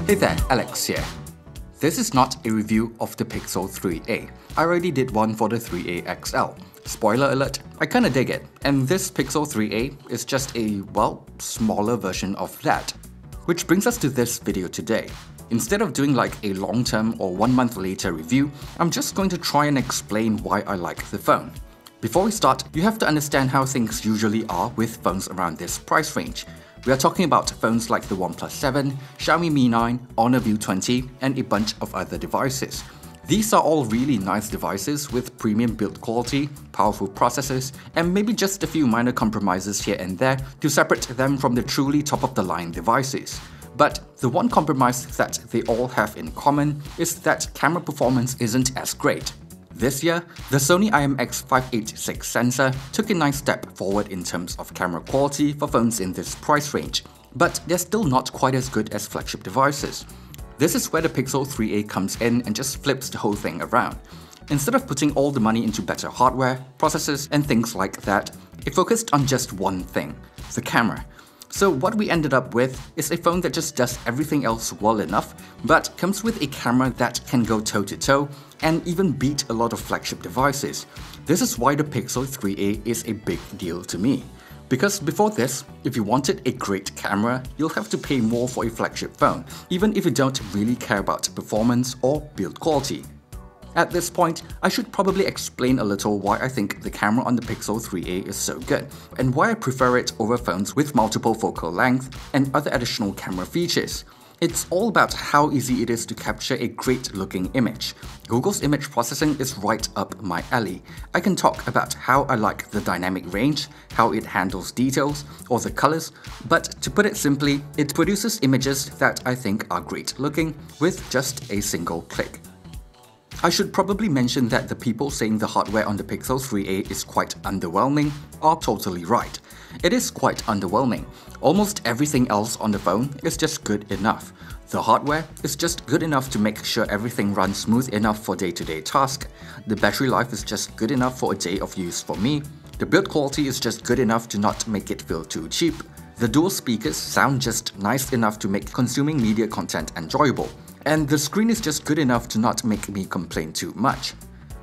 Hey there, Alex here. This is not a review of the Pixel 3a. I already did one for the 3a XL. Spoiler alert, I kinda dig it, and this Pixel 3a is just a, well, smaller version of that. Which brings us to this video today. Instead of doing like a long-term or 1 month later review, I'm just going to try and explain why I like the phone. Before we start, you have to understand how things usually are with phones around this price range. We are talking about phones like the OnePlus 7, Xiaomi Mi 9, Honor View 20, and a bunch of other devices. These are all really nice devices with premium build quality, powerful processors, and maybe just a few minor compromises here and there to separate them from the truly top-of-the-line devices. But the one compromise that they all have in common is that camera performance isn't as great. This year, the Sony IMX586 sensor took a nice step forward in terms of camera quality for phones in this price range, but they're still not quite as good as flagship devices. This is where the Pixel 3a comes in and just flips the whole thing around. Instead of putting all the money into better hardware, processors, and things like that, it focused on just one thing: the camera. So what we ended up with is a phone that just does everything else well enough, but comes with a camera that can go toe-to-toe and even beat a lot of flagship devices. This is why the Pixel 3a is a big deal to me. Because before this, if you wanted a great camera, you'll have to pay more for a flagship phone, even if you don't really care about performance or build quality. At this point, I should probably explain a little why I think the camera on the Pixel 3a is so good, and why I prefer it over phones with multiple focal length and other additional camera features. It's all about how easy it is to capture a great looking image. Google's image processing is right up my alley. I can talk about how I like the dynamic range, how it handles details, or the colors, but to put it simply, it produces images that I think are great looking with just a single click. I should probably mention that the people saying the hardware on the Pixel 3a is quite underwhelming are totally right. It is quite underwhelming. Almost everything else on the phone is just good enough. The hardware is just good enough to make sure everything runs smooth enough for day-to-day tasks. The battery life is just good enough for a day of use for me. The build quality is just good enough to not make it feel too cheap. The dual speakers sound just nice enough to make consuming media content enjoyable. And the screen is just good enough to not make me complain too much.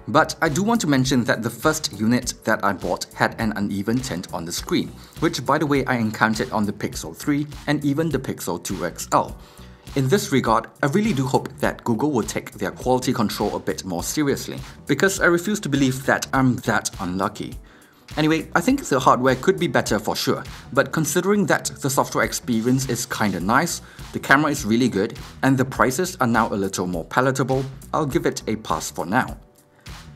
But I do want to mention that the first unit that I bought had an uneven tint on the screen, which by the way I encountered on the Pixel 3 and even the Pixel 2 XL. In this regard, I really do hope that Google will take their quality control a bit more seriously, because I refuse to believe that I'm that unlucky. Anyway, I think the hardware could be better for sure, but considering that the software experience is kinda nice, the camera is really good, and the prices are now a little more palatable, I'll give it a pass for now.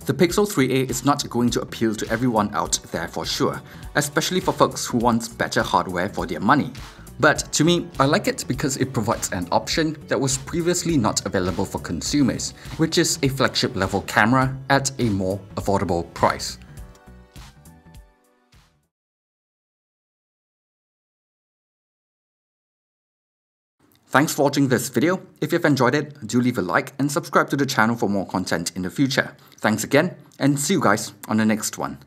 The Pixel 3a is not going to appeal to everyone out there for sure, especially for folks who want better hardware for their money. But to me, I like it because it provides an option that was previously not available for consumers, which is a flagship level camera at a more affordable price. Thanks for watching this video. If you've enjoyed it, do leave a like and subscribe to the channel for more content in the future. Thanks again, and see you guys on the next one.